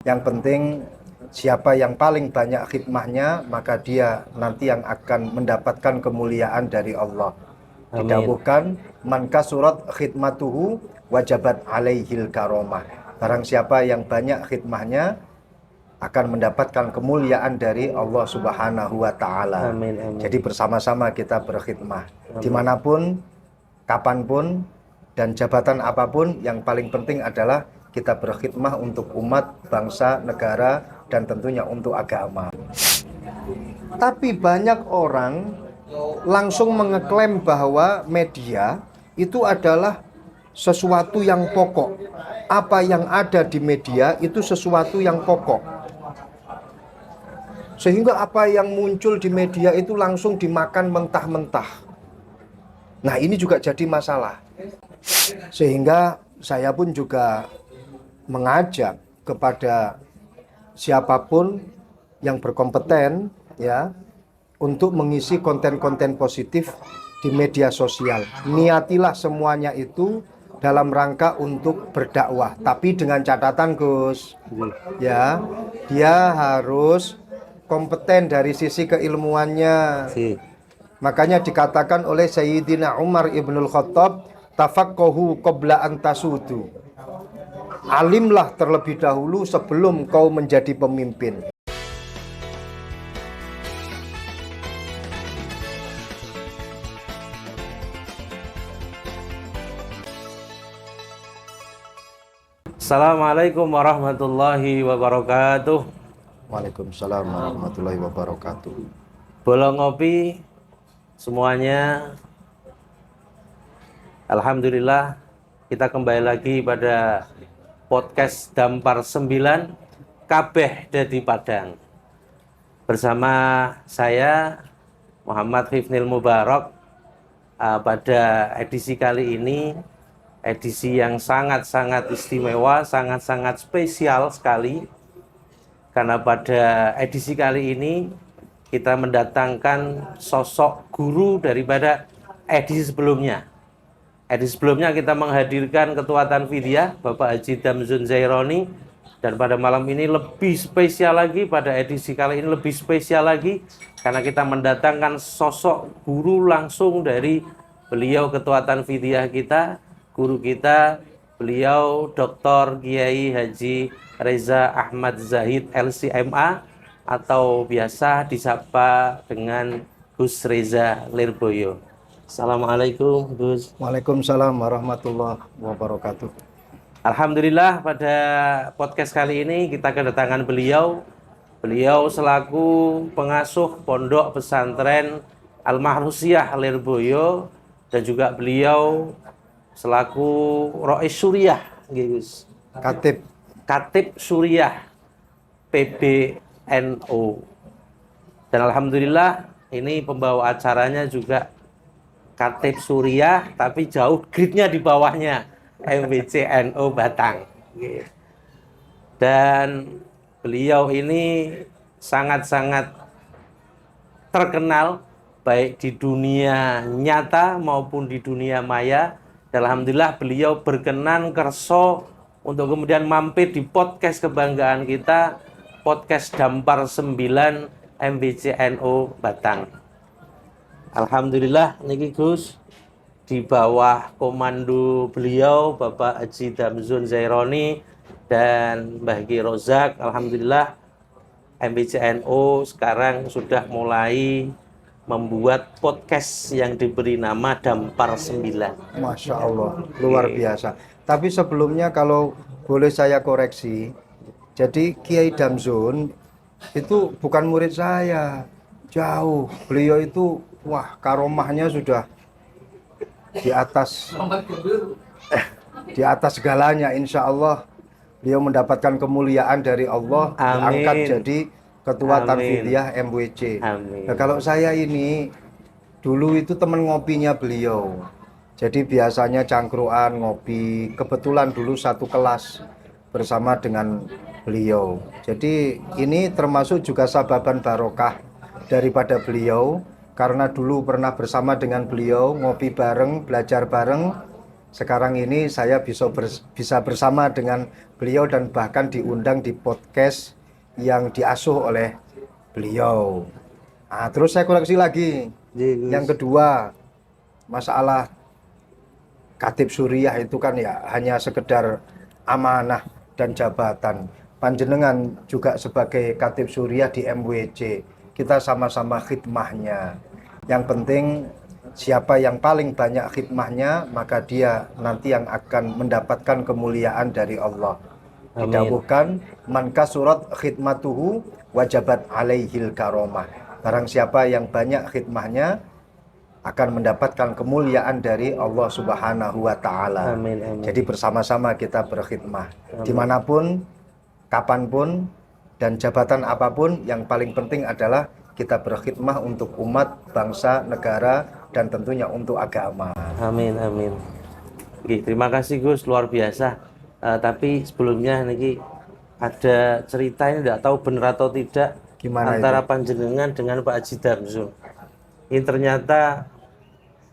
Yang penting siapa yang paling banyak khidmahnya, maka dia nanti yang akan mendapatkan kemuliaan dari Allah. Amin. Didawuhkan man kasurat khidmatuhu wajabat alaihil karomah. Barang siapa yang banyak khidmahnya akan mendapatkan kemuliaan dari Allah Subhanahu wa Ta'ala. Amin, amin. Jadi bersama-sama kita berkhidmah Amin. dimanapun, kapanpun, dan jabatan apapun. Yang paling penting adalah kita berkhidmah untuk umat, bangsa, negara, dan tentunya untuk agama. Tapi banyak orang langsung mengeklaim bahwa media itu adalah sesuatu yang pokok. Apa yang ada di media itu sesuatu yang pokok. Sehingga apa yang muncul di media itu langsung dimakan mentah-mentah. Nah, ini juga jadi masalah. Sehingga saya pun juga mengajak kepada siapapun yang berkompeten ya untuk mengisi konten-konten positif di media sosial. Niatilah semuanya itu dalam rangka untuk berdakwah, tapi dengan catatan Gus, ya, dia harus kompeten dari sisi keilmuannya. Makanya dikatakan oleh Sayyidina Umar ibnul Khattab, tafaqqahu qabla an tasudu. Alimlah terlebih dahulu sebelum kau menjadi pemimpin. Assalamualaikum warahmatullahi wabarakatuh. Waalaikumsalam warahmatullahi wabarakatuh. Bolong ngopi semuanya. Alhamdulillah kita kembali lagi pada podcast Dampar 9 Kabeh Dadi Padang. Bersama saya Muhammad Hifnil Mubarak. Pada edisi kali ini, edisi yang sangat-sangat istimewa, sangat-sangat spesial sekali. Karena pada edisi kali ini kita mendatangkan sosok guru daripada edisi sebelumnya. Edisi sebelumnya kita menghadirkan Ketua Tanfidiyah Bapak Haji Damzun Zaironi. Dan pada malam ini lebih spesial lagi, pada edisi kali ini lebih spesial lagi, karena kita mendatangkan sosok guru langsung dari beliau Ketua Tanfidiyah kita, guru kita, beliau Dr. Kiai Haji Reza Ahmad Zahid LCMA, atau biasa disapa dengan Gus Reza Lirboyo. Assalamualaikum Gus. Waalaikumsalam warahmatullahi wabarakatuh. Alhamdulillah pada podcast kali ini kita kedatangan beliau. Beliau selaku pengasuh Pondok Pesantren Al-Mahrusiyah Lirboyo, dan juga beliau selaku Rois Suriah, Gus. Katib Suriah PBNU. Dan alhamdulillah ini pembawa acaranya juga Katib Suriah, tapi jauh grade-nya di bawahnya, MBCNU Batang. Dan beliau ini sangat-sangat terkenal baik di dunia nyata maupun di dunia maya. Dan alhamdulillah beliau berkenan kerso untuk kemudian mampir di podcast kebanggaan kita, podcast Dampar 9 MBCNU Batang. Alhamdulillah niki Gus, di bawah komando beliau Bapak Haji Damzun Zaironi dan Mbah Ki Rozak, alhamdulillah MBCNU sekarang sudah mulai membuat podcast yang diberi nama Dampar 9. Masya Allah, luar biasa. Tapi sebelumnya kalau boleh saya koreksi, jadi Kiai Damzun itu bukan murid saya, jauh. Beliau itu, wah, karomahnya sudah di atas segalanya. Insya Allah beliau mendapatkan kemuliaan dari Allah. Amin. Diangkat jadi Ketua Amin. Tanfidiyah MWC. Amin. Nah, kalau saya ini dulu itu teman ngopinya beliau, jadi biasanya cangkruan ngopi. Kebetulan dulu satu kelas bersama dengan beliau, jadi ini termasuk juga sababan barokah daripada beliau, karena dulu pernah bersama dengan beliau, ngopi bareng, belajar bareng, sekarang ini saya bisa bersama dengan beliau dan bahkan diundang di podcast yang diasuh oleh beliau. Nah, terus saya koreksi lagi. Yang kedua, masalah Khatib Suriah itu kan ya hanya sekedar amanah dan jabatan. Panjenengan juga sebagai Khatib Suriah di MWC, kita sama-sama khidmahnya. Yang penting siapa yang paling banyak khidmahnya, maka dia nanti yang akan mendapatkan kemuliaan dari Allah. Didawuhkan, man kasurat khidmatuhu wajabat alaihil karomah. Barang siapa yang banyak khidmahnya akan mendapatkan kemuliaan dari Allah Subhanahu wa Ta'ala. Amin, amin. Jadi bersama-sama kita berkhidmah dimanapun, kapanpun, dan jabatan apapun. Yang paling penting adalah kita berkhidmah untuk umat, bangsa, negara, dan tentunya untuk agama. Amin, amin. Oke, terima kasih Gus, luar biasa. Tapi sebelumnya niki ada cerita, ini tidak tahu benar atau tidak. Gimana antara itu? panjenengan dengan Pak Haji Damsun. Ini ternyata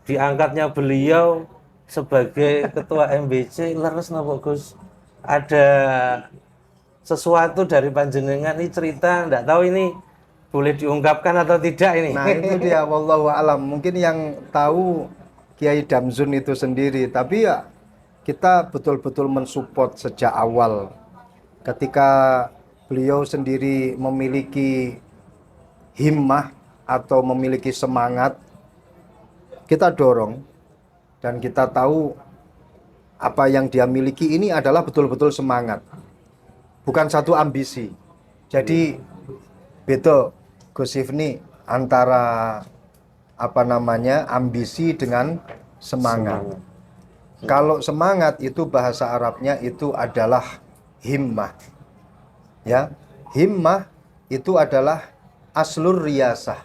diangkatnya beliau sebagai ketua MBC, leres napa Gus? Ada sesuatu dari panjenengan, ini cerita, tidak tahu ini boleh diungkapkan atau tidak ini. Nah itu dia, wallahu alam. Mungkin yang tahu Kiai Damsun itu sendiri. Tapi ya kita betul-betul mensupport sejak awal. Ketika beliau sendiri memiliki himmah atau memiliki semangat, kita dorong. Dan kita tahu apa yang dia miliki ini adalah betul-betul semangat, bukan satu ambisi. Jadi beda Gus Ifni antara ambisi dengan semangat. Kalau semangat itu bahasa Arabnya itu adalah himmah. Ya, himmah itu adalah aslur riyasah.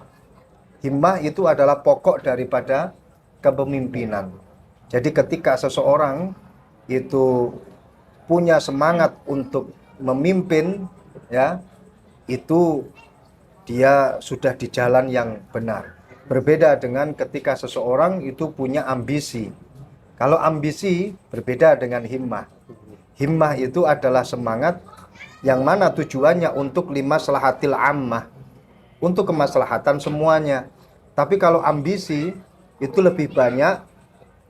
Himmah itu adalah pokok daripada kepemimpinan. Jadi ketika seseorang itu punya semangat untuk memimpin, ya, itu dia sudah di jalan yang benar. Berbeda dengan ketika seseorang itu punya ambisi. Kalau ambisi berbeda dengan himmah. Himmah itu adalah semangat yang mana tujuannya untuk limaslahatil ammah, untuk kemaslahatan semuanya. Tapi kalau ambisi itu lebih banyak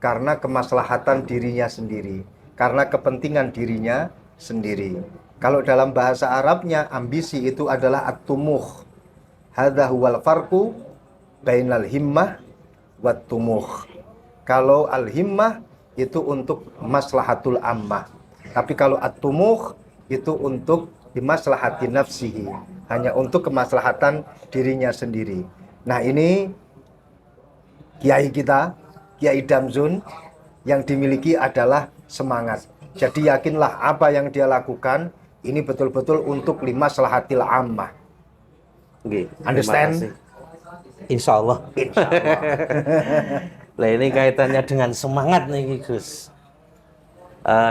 karena kemaslahatan dirinya sendiri, karena kepentingan dirinya sendiri. Kalau dalam bahasa Arabnya, ambisi itu adalah at-tumuh. Hadza huwal farqu bainal himmah wat tumuh. Kalau al-himmah itu untuk maslahatul ammah. Tapi kalau at-tumuh itu untuk bimaslahati nafsihi, hanya untuk kemaslahatan dirinya sendiri. Nah ini kiai kita, Kiai Damsun, yang dimiliki adalah semangat. Jadi yakinlah apa yang dia lakukan ini betul-betul untuk limaslahatil ammah. Oke, Understand? Insya Allah. Nah ini kaitannya dengan semangat nih Gus.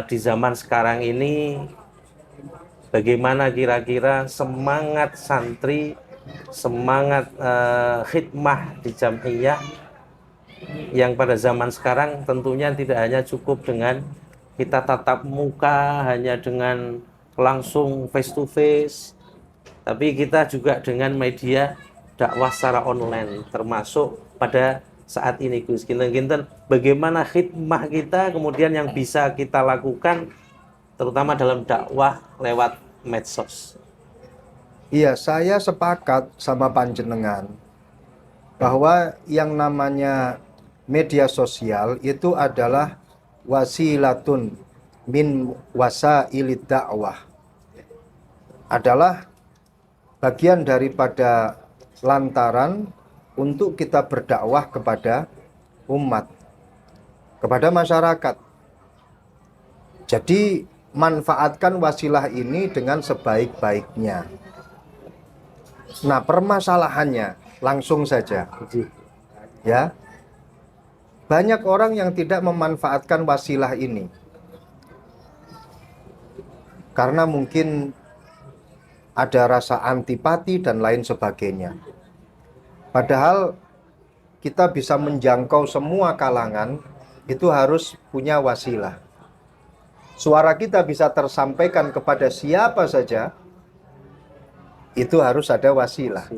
Di zaman sekarang ini bagaimana kira-kira semangat santri, semangat khidmah di Jam'iyah yang pada zaman sekarang tentunya tidak hanya cukup dengan kita tatap muka, hanya dengan langsung face to face, tapi kita juga dengan media dakwah secara online, termasuk pada saat ini Gus. Kinten-kinten bagaimana khidmah kita kemudian yang bisa kita lakukan terutama dalam dakwah lewat medsos. Iya, saya sepakat sama panjenengan bahwa yang namanya media sosial itu adalah wasilatun min wasailid dakwah. Adalah bagian daripada lantaran untuk kita berdakwah kepada umat, kepada masyarakat. Jadi manfaatkan wasilah ini dengan sebaik-baiknya. Nah, permasalahannya langsung saja, ya, banyak orang yang tidak memanfaatkan wasilah ini karena mungkin ada rasa antipati dan lain sebagainya. Padahal kita bisa menjangkau semua kalangan itu harus punya wasilah. Suara kita bisa tersampaikan kepada siapa saja, itu harus ada wasilah.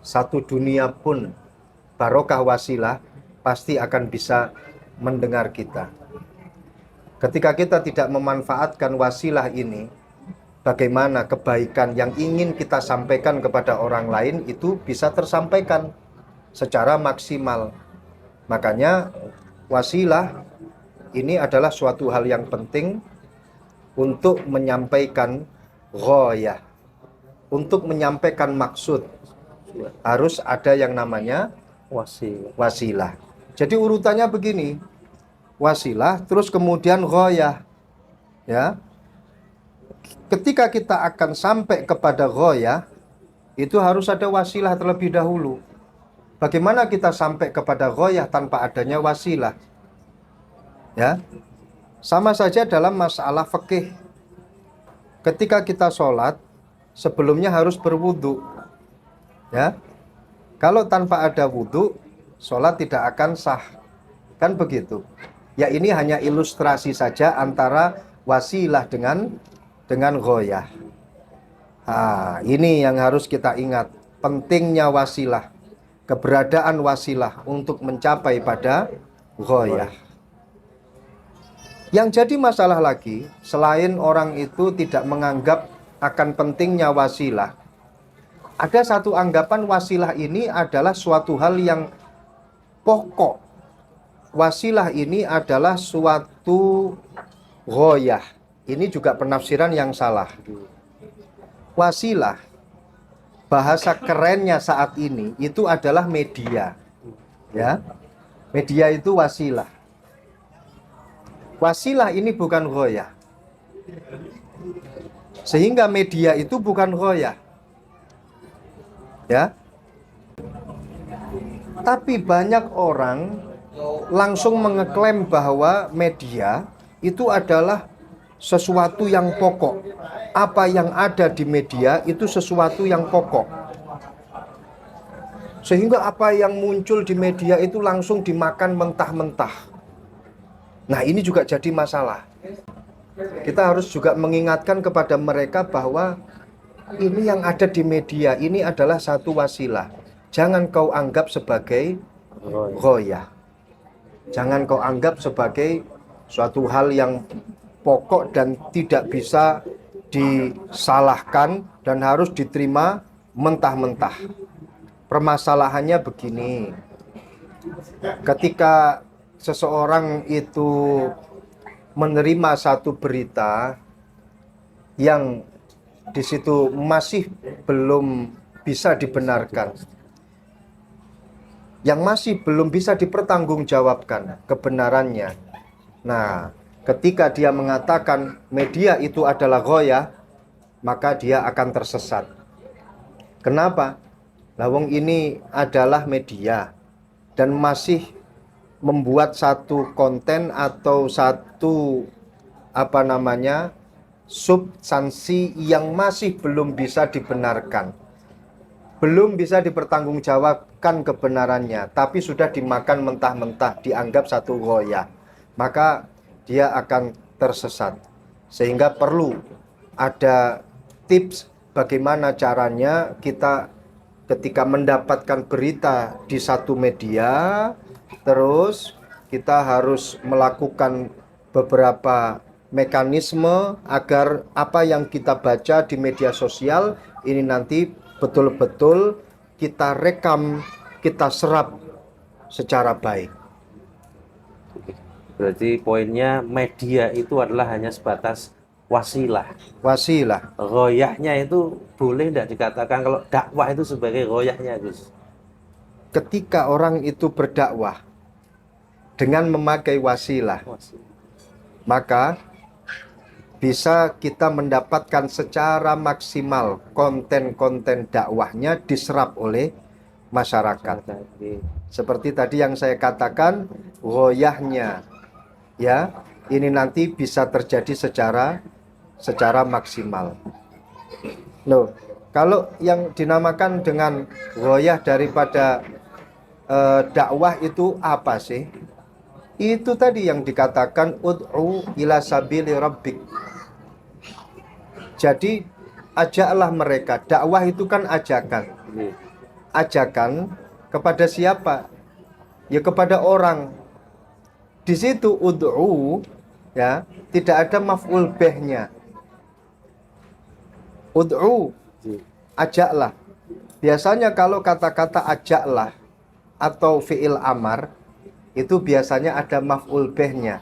Satu dunia pun barokah wasilah pasti akan bisa mendengar kita. Ketika kita tidak memanfaatkan wasilah ini, bagaimana kebaikan yang ingin kita sampaikan kepada orang lain itu bisa tersampaikan secara maksimal. Makanya wasilah ini adalah suatu hal yang penting untuk menyampaikan ghoyah, untuk menyampaikan maksud. Harus ada yang namanya wasilah. Jadi urutannya begini, wasilah, terus kemudian ghoyah. Ya, ketika kita akan sampai kepada ghoyah, itu harus ada wasilah terlebih dahulu. Bagaimana kita sampai kepada ghoyah tanpa adanya wasilah? Ya, sama saja dalam masalah fikih. Ketika kita sholat, sebelumnya harus berwudu. Ya, kalau tanpa ada wudu, sholat tidak akan sah. Kan begitu. Ya, ini hanya ilustrasi saja antara wasilah dengan ghoyah. Ini yang harus kita ingat. Pentingnya wasilah. Keberadaan wasilah untuk mencapai pada ghoyah. Yang jadi masalah lagi, selain orang itu tidak menganggap akan pentingnya wasilah, ada satu anggapan wasilah ini adalah suatu hal yang pokok. Wasilah ini adalah suatu ghoyah. Ini juga penafsiran yang salah. Wasilah, bahasa kerennya saat ini itu adalah media. Ya, media itu wasilah. Wasilah ini bukan ghoyah. Sehingga media itu bukan ghoyah. Ya. Tapi banyak orang langsung mengeklaim bahwa media itu adalah sesuatu yang pokok. Apa yang ada di media itu sesuatu yang pokok. Sehingga apa yang muncul di media itu langsung dimakan mentah-mentah. Nah, ini juga jadi masalah. Kita harus juga mengingatkan kepada mereka bahwa ini yang ada di media, ini adalah satu wasilah. Jangan kau anggap sebagai ghoyah. Jangan kau anggap sebagai suatu hal yang pokok dan tidak bisa disalahkan dan harus diterima mentah-mentah. Permasalahannya begini. Ketika seseorang itu menerima satu berita yang di situ masih belum bisa dibenarkan, yang masih belum bisa dipertanggungjawabkan kebenarannya. Nah, ketika dia mengatakan media itu adalah ghoyah, maka dia akan tersesat. Kenapa? Lawang ini adalah media dan masih membuat satu konten atau satu substansi yang masih belum bisa dibenarkan, belum bisa dipertanggungjawabkan kebenarannya, tapi sudah dimakan mentah-mentah, dianggap satu ghoyah, maka dia akan tersesat. Sehingga perlu ada tips bagaimana caranya kita ketika mendapatkan berita di satu media, terus kita harus melakukan beberapa mekanisme agar apa yang kita baca di media sosial ini nanti betul-betul kita rekam, kita serap secara baik. Berarti poinnya media itu adalah hanya sebatas wasilah. Wasilah. Ghoyahnya itu boleh tidak dikatakan kalau dakwah itu sebagai ghoyahnya, Gus? Ketika orang itu berdakwah dengan memakai wasilah, maka bisa kita mendapatkan secara maksimal konten-konten dakwahnya diserap oleh masyarakat. Seperti tadi yang saya katakan, ghoyahnya ya, ini nanti bisa terjadi secara maksimal. Loh, kalau yang dinamakan dengan ghoyah daripada dakwah itu apa sih? Itu tadi yang dikatakan ud'u ila sabili rabbik. Jadi ajaklah mereka. Dakwah itu kan ajakan. Ajakan kepada siapa? Ya kepada orang. Di situ ud'u ya, tidak ada maf'ul bihnya. Ud'u, ajaklah. Biasanya kalau kata-kata ajaklah atau fi'il amar itu biasanya ada maf'ul bihnya,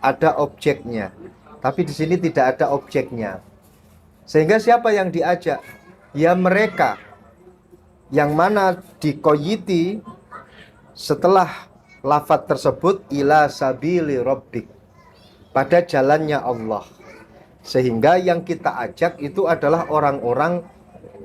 ada objeknya. Tapi di sini tidak ada objeknya. Sehingga siapa yang diajak? Ya mereka yang mana dikoyiti setelah lafaz tersebut ila sabili rabbik, pada jalannya Allah. Sehingga yang kita ajak itu adalah orang-orang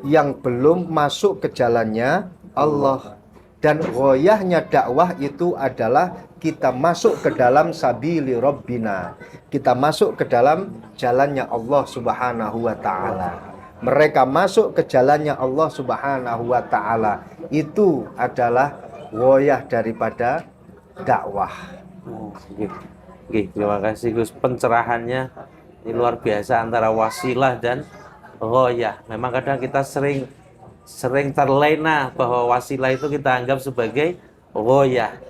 yang belum masuk ke jalannya Allah. Dan ghoyahnya dakwah itu adalah kita masuk ke dalam sabili rabbina, kita masuk ke dalam jalannya Allah subhanahu wa ta'ala. Mereka masuk ke jalannya Allah subhanahu wa ta'ala. Itu adalah ghoyah daripada dakwah. Terima kasih Gus, pencerahannya ini luar biasa antara wasilah dan ghoyah. Memang kadang kita sering terlena bahwa wasilah itu kita anggap sebagai ghoyah,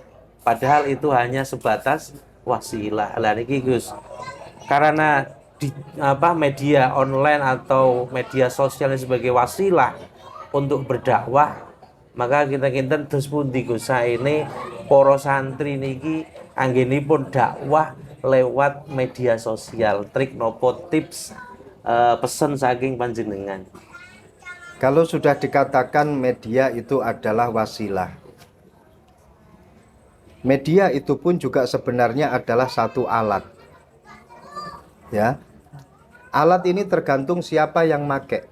padahal itu hanya sebatas wasilah. Lah niki Gus, karena di media online atau media sosial sebagai wasilah untuk berdakwah, maka kita terus pundi Gus ini para santri niki anggenipun dakwah lewat media sosial, trik nopo tips pesan saking panjenengan. Kalau sudah dikatakan media itu adalah wasilah, media itu pun juga sebenarnya adalah satu alat. Ya, alat ini tergantung siapa yang make.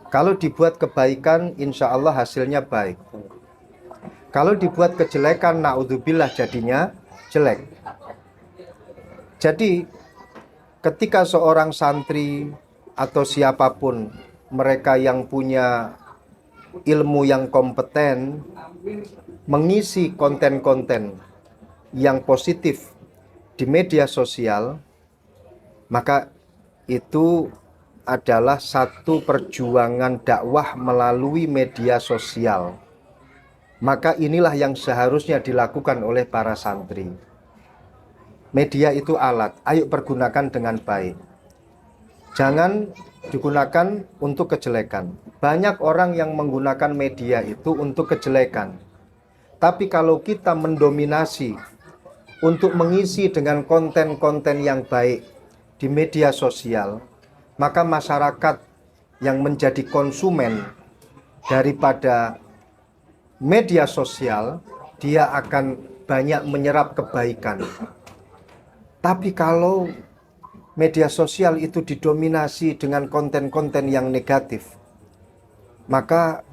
Kalau dibuat kebaikan, insya Allah hasilnya baik. Kalau dibuat kejelekan, naudzubillah, jadinya jelek. Jadi, ketika seorang santri atau siapapun, mereka yang punya ilmu yang kompeten, mengisi konten-konten yang positif di media sosial, maka itu adalah satu perjuangan dakwah melalui media sosial. Maka inilah yang seharusnya dilakukan oleh para santri. Media itu alat, ayo pergunakan dengan baik. Jangan digunakan untuk kejelekan. Banyak orang yang menggunakan media itu untuk kejelekan. Tapi kalau kita mendominasi untuk mengisi dengan konten-konten yang baik di media sosial, maka masyarakat yang menjadi konsumen daripada media sosial, dia akan banyak menyerap kebaikan. Tapi kalau media sosial itu didominasi dengan konten-konten yang negatif, maka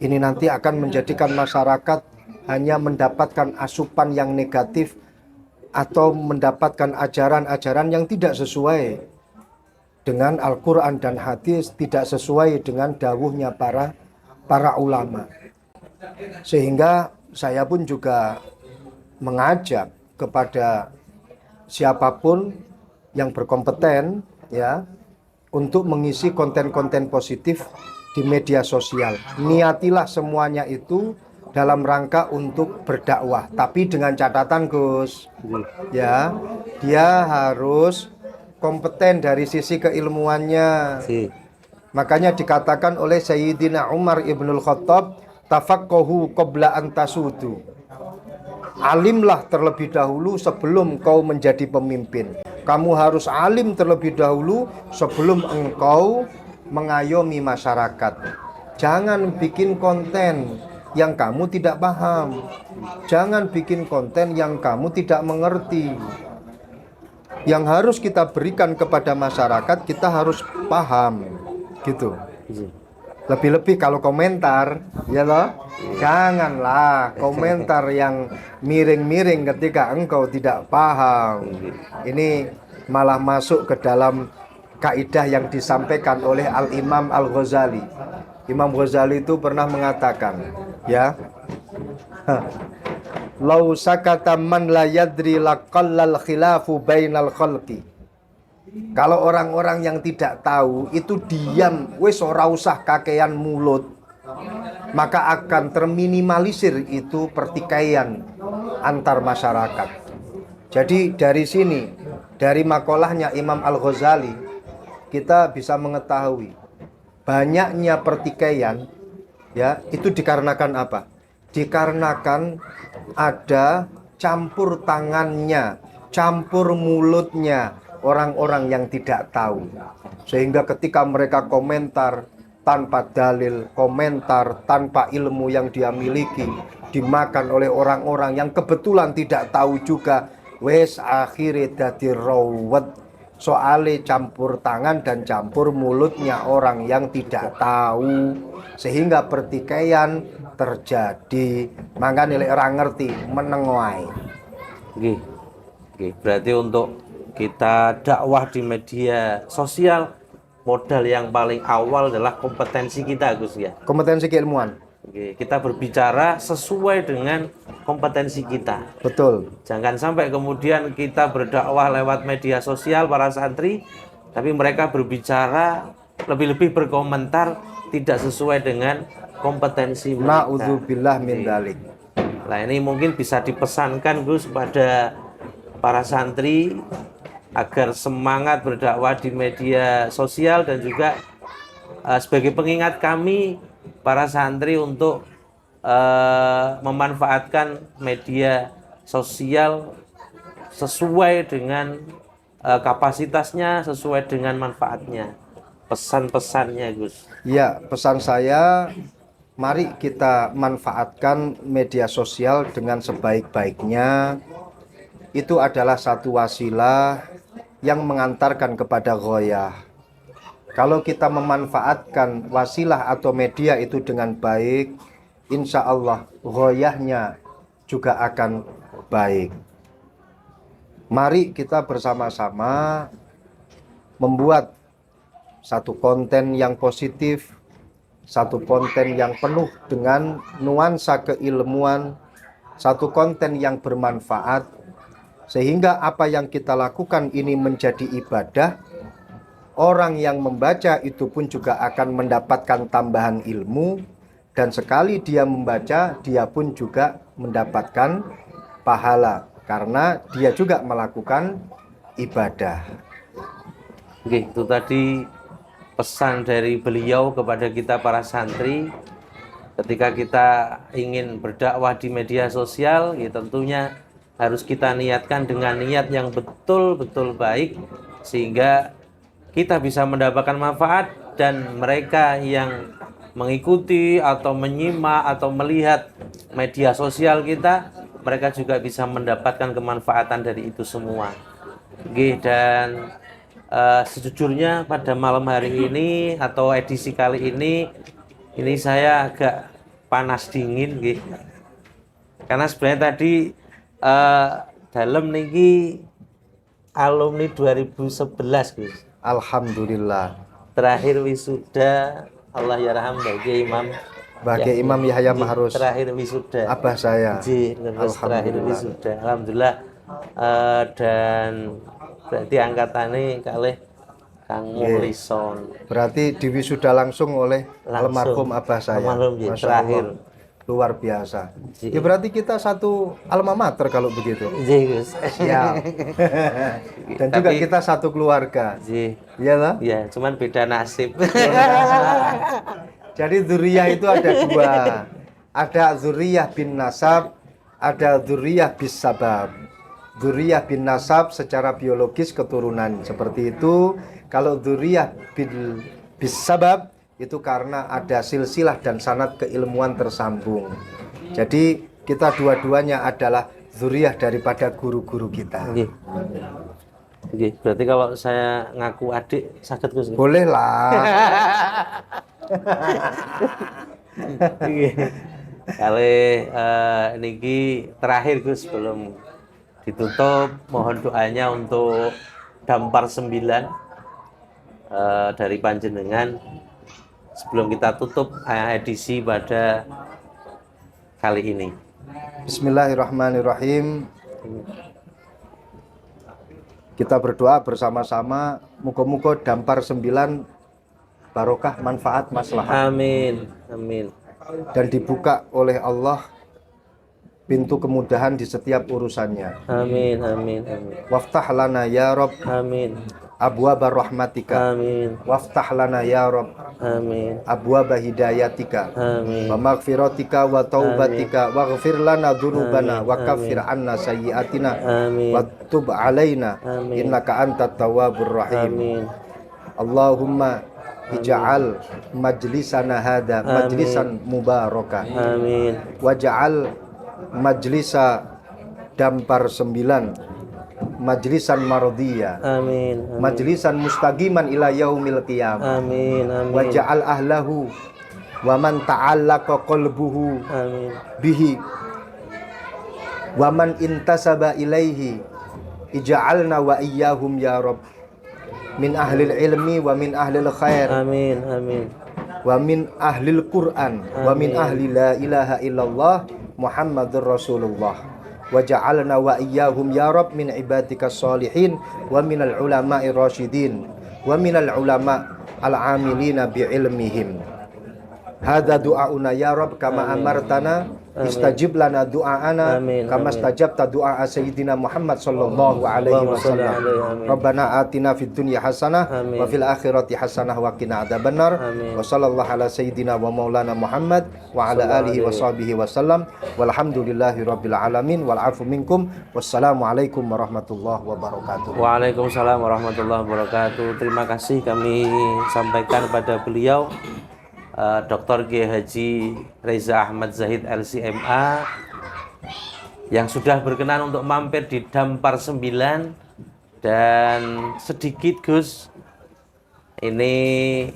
ini nanti akan menjadikan masyarakat hanya mendapatkan asupan yang negatif atau mendapatkan ajaran-ajaran yang tidak sesuai dengan Al-Quran dan hadis, tidak sesuai dengan dawuhnya para ulama. Sehingga saya pun juga mengajak kepada siapapun yang berkompeten ya untuk mengisi konten-konten positif di media sosial. Niatilah semuanya itu dalam rangka untuk berdakwah, tapi dengan catatan Gus, ya dia harus kompeten dari sisi keilmuannya. Makanya dikatakan oleh Sayyidina Umar ibnul Khattab, tafaqahu qabla an tasudu. Alimlah terlebih dahulu sebelum kau menjadi pemimpin. Kamu harus alim terlebih dahulu sebelum engkau mengayomi masyarakat. Jangan bikin konten yang kamu tidak paham. Jangan bikin konten yang kamu tidak mengerti. Yang harus kita berikan kepada masyarakat, kita harus paham. Gitu. Lebih-lebih kalau komentar, ya loh, janganlah komentar yang miring-miring ketika engkau tidak paham. Ini malah masuk ke dalam kaidah yang disampaikan oleh Al-Imam Al-Ghazali. Imam Ghazali itu pernah mengatakan, ya, lau sakata man la yadri laqallal khilafu bainal khalqi. Kalau orang-orang yang tidak tahu itu diam, wis ora usah kakean mulut, maka akan terminimalisir itu pertikaian antar masyarakat. Jadi dari sini, dari makolahnya Imam Al-Ghazali, kita bisa mengetahui banyaknya pertikaian, ya, itu dikarenakan apa? Dikarenakan ada campur tangannya, campur mulutnya orang-orang yang tidak tahu. Sehingga ketika mereka komentar tanpa dalil, komentar tanpa ilmu yang dia miliki, dimakan oleh orang-orang yang kebetulan tidak tahu juga, wes akhirnya dadi rawat. Soalnya campur tangan dan campur mulutnya orang yang tidak tahu, sehingga pertikaian terjadi. Maka nilai orang ngerti menengoai. Nggih. Nggih, berarti untuk kita dakwah di media sosial, modal yang paling awal adalah kompetensi kita, Gus ya. Kompetensi keilmuan. Oke, kita berbicara sesuai dengan kompetensi kita. Betul. Jangan sampai kemudian kita berdakwah lewat media sosial para santri, tapi mereka berbicara lebih-lebih berkomentar tidak sesuai dengan kompetensi mereka. Na'udzubillah min dzalik. Nah, ini mungkin bisa dipesankan Gus pada para santri agar semangat berdakwah di media sosial, dan juga sebagai pengingat kami para santri untuk memanfaatkan media sosial sesuai dengan kapasitasnya, sesuai dengan manfaatnya. Pesan-pesannya Gus. Ya, pesan saya, mari kita manfaatkan media sosial dengan sebaik-baiknya. Itu adalah satu wasilah yang mengantarkan kepada ghoyah. Kalau kita memanfaatkan wasilah atau media itu dengan baik, insya Allah ghoyahnya juga akan baik. Mari kita bersama-sama membuat satu konten yang positif, satu konten yang penuh dengan nuansa keilmuan, satu konten yang bermanfaat, sehingga apa yang kita lakukan ini menjadi ibadah. Orang yang membaca itu pun juga akan mendapatkan tambahan ilmu, dan sekali dia membaca, dia pun juga mendapatkan pahala karena dia juga melakukan ibadah. Oke, itu tadi pesan dari beliau kepada kita para santri. Ketika kita ingin berdakwah di media sosial, ya tentunya harus kita niatkan dengan niat yang betul-betul baik, sehingga kita bisa mendapatkan manfaat, dan mereka yang mengikuti atau menyimak atau melihat media sosial kita, mereka juga bisa mendapatkan kemanfaatan dari itu semua. Oke, dan sejujurnya pada malam hari ini atau edisi kali ini saya agak panas dingin, gitu. Karena sebenarnya tadi dalam niki alumni 2011 Gus. Alhamdulillah. Terakhir wisuda, Allah yarham bagi Imam. Bagi Imam Yahya Mahrus. Terakhir wisuda. Abah saya. Terakhir wisuda. Alhamdulillah. Dan berarti angkatannya kalih Kang Muhlison. Berarti diwisuda langsung oleh almarhum abah saya. Masya terakhir. Allah. Luar biasa. Ya berarti kita satu alma mater kalau begitu. Siap. Dan juga kita satu keluarga. Iya lah. Iya, cuman beda nasib. Jadi dzurriyyah itu ada dua. Ada dzurriyyah bin nasab, ada dzurriyyah bis sabab. Dzurriyyah bin nasab secara biologis keturunan seperti itu. Kalau dzurriyyah bis sabab itu karena ada silsilah dan sanad keilmuan tersambung. Jadi kita dua-duanya adalah dzurriyyah daripada guru-guru kita. Berarti kalau saya ngaku adik sakit Gus? Boleh lah. Kali niki terakhir Gus, sebelum ditutup, mohon doanya untuk Dampar 9 dari panjenengan. sebelum kita tutup edisi pada kali ini. Bismillahirrahmanirrahim. Kita berdoa bersama-sama, muga-muga Dampar 9 barokah, manfaat, maslahat. Amin. Amin. Dan dibuka oleh Allah pintu kemudahan di setiap urusannya. Amin. Amin. Amin. Waftah lana ya Rob Amin. abwaba rahmatika. Amin. Waftah lana ya Rob Amin. abwaba hidayatika. Amin. Wa maghfiratika wa taubatika waghfir lana dzunubana Amin. wa kaffir anna sayyi'atina Amin. wa tub alaina Amin. innaka antat tawwabur rahim. Amin. Allahumma ij'al majlisana hada majlisan mubarakah. Amin. Waj'al majlisa Dampar 9 majlisan mardiyah. Amin. Majlisan mustaqiman ila yaumil qiyamah. Amin. Amin. Waj'al ahlahu wa man ta'allaqa qalbuhu Amin. bihi wa man intasaba ilaihi ij'alna wa iyyahum ya Rabb min ahlil ilmi wa min ahlil khair Amin. Amin. wa min ahlil Qur'an wa min ahli la ilaha illallah Muhammadur Rasulullah wa ja'alna wa iyyahum ya Rabb min ibadikas salihin wa minal ulama'i rasyidin wa minal ulama' al-amilina bi ilmihim. Hadza du'auna ya Rabb kama amartana istajib lana du'aana kama istajabta du'a sayyidina Muhammad sallallahu alaihi wasallam. Rabbana atina fid dunya hasanah wa fil akhirati hasanah wa qina adzabannar. Wa sallallahu ala sayyidina wa maulana Muhammad wa ala alihi wa sahbihi wasallam. Walhamdulillahi rabbil alamin wal afu minkum. Wassalamu alaikum warahmatullahi wabarakatuh. Waalaikumsalam warahmatullahi wabarakatuh. Terima kasih kami sampaikan pada beliau Dr. Kiai Haji Reza Ahmad Zahid LCMA yang sudah berkenan untuk mampir di Dampar 9. Dan sedikit Gus, ini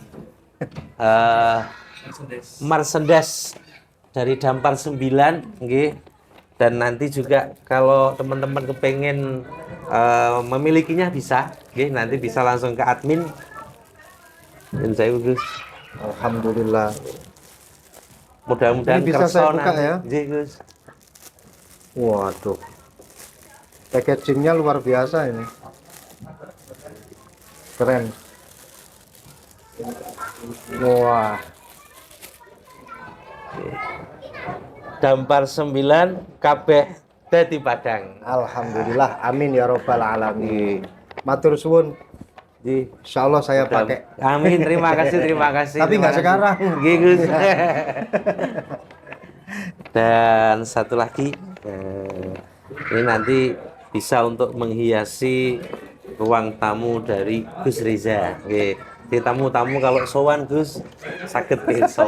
merchandise dari Dampar 9 nggih. Dan nanti juga kalau teman-teman kepengen memilikinya bisa nggih, nanti bisa langsung ke admin. Dan saya Gus, Alhamdulillah. Mudah-mudahan Ini bisa saya buka ya? Nggih, Gus. Waduh, packagingnya luar biasa ini, keren. Wah, Dampar 9 kabeh dadi Padang. alhamdulillah, amin ya robbal alamin. Matur suwun. Insya Allah saya pakai. Amin, terima kasih. Tapi nggak sekarang. Nggih, Gus. Dan satu lagi, ini nanti bisa untuk menghiasi ruang tamu dari Gus Reza. Nggih. Di tamu-tamu kalau sowan Gus saged pirsa.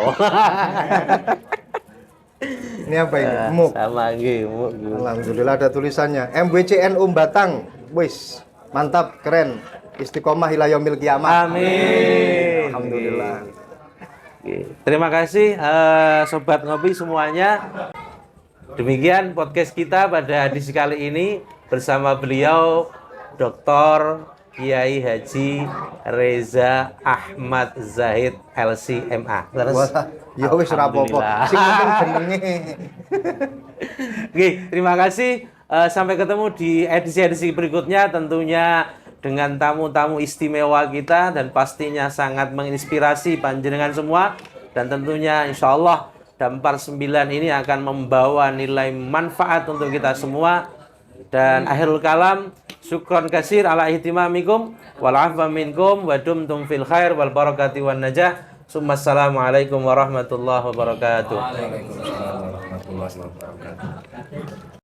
Ini apa ini? Muk. Sama nggih, muk. Alhamdulillah ada tulisannya. MWCNU Batang. Wis, mantap, keren. Istiqomah ila yaumil qiyamah. Amin. Alhamdulillah. Oke. Terima kasih Sobat Ngopi semuanya. Demikian podcast kita pada edisi kali ini bersama beliau Dr. Kiai Haji Reza Ahmad Zahid LCMA. Wah, ya wis ora apa-apa. Sing penting jenenge. Oke, terima kasih. Sampai ketemu di edisi-edisi berikutnya, tentunya dengan tamu-tamu istimewa kita dan pastinya sangat menginspirasi panjenengan semua. Dan tentunya insya Allah Dampar 9 ini akan membawa nilai manfaat untuk kita semua. Dan akhirul kalam, syukron kasir ala ihtimamikum wal afwa minkum wa dumtum fil khair wal barakati wan najah. Assalamualaikum warahmatullahi wabarakatuh. Waalaikumsalam warahmatullahi wabarakatuh.